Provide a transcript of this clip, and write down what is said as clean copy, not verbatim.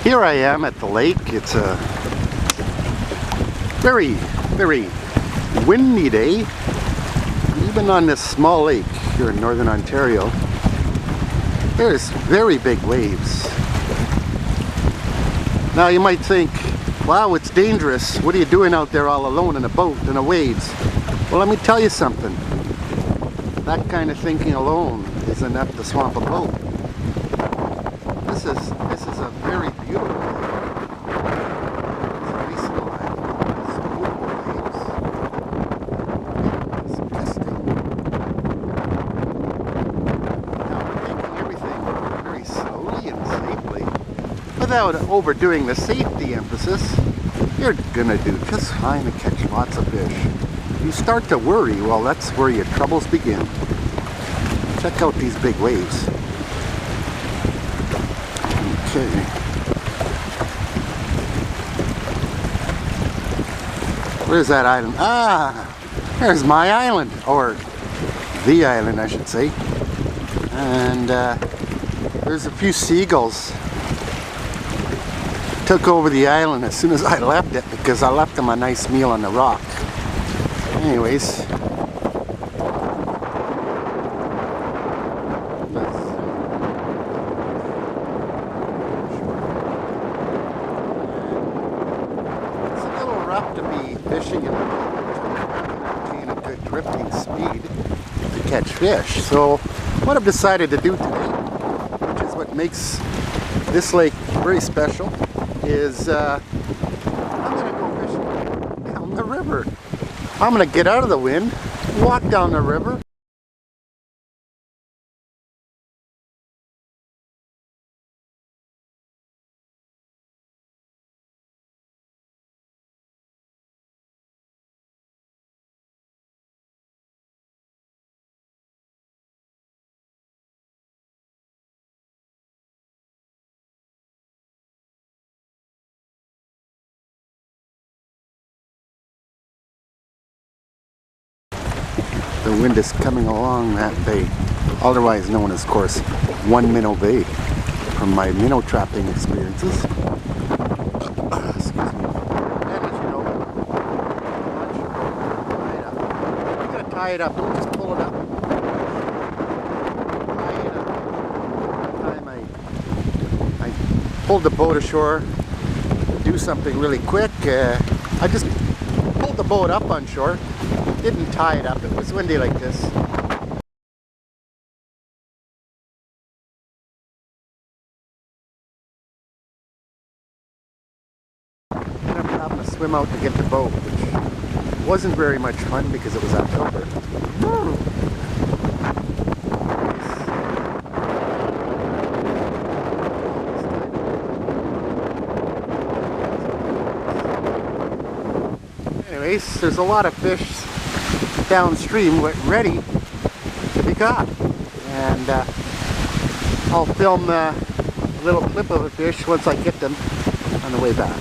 Here I am at the lake. It's a very, very windy day. Even on this small lake here in Northern Ontario, there's very big waves. Now you might think, wow, it's dangerous. What are you doing out there all alone in a boat in the waves? Well, let me tell you something. That kind of thinking alone is enough to swamp a boat. This is a very beautiful lake. It's a peaceful island. It's beautiful waves. It's misty. Now we're taking everything very slowly and safely, without overdoing the safety emphasis. You're gonna do just fine to catch lots of fish. If you start to worry, well, that's where your troubles begin. Check out these big waves. Okay. Where's that island? Ah, there's my island, or the island, I should say. And there's a few seagulls. Took over the island as soon as I left it because I left them a nice meal on the rock. Anyways. To be fishing in the boat, maintain a good drifting speed to catch fish. So what I've decided to do today, which is what makes this lake very special, is I'm going to go fishing down the river. I'm going to get out of the wind, walk down the river. The wind is coming along that bay, otherwise known as, of course, One Minnow Bay, from my minnow trapping experiences. Excuse me. And as you know, you gotta tie it up. Don't just pull it up. Tie it up. One time I pulled the boat ashore to do something really quick. I just pulled the boat up on shore. Didn't tie it up. It was windy like this. Ended up having to swim out to get the boat, which wasn't very much fun because it was October. Anyways, there's a lot of fish downstream ready to be caught, and I'll film a little clip of a fish once I get them on the way back.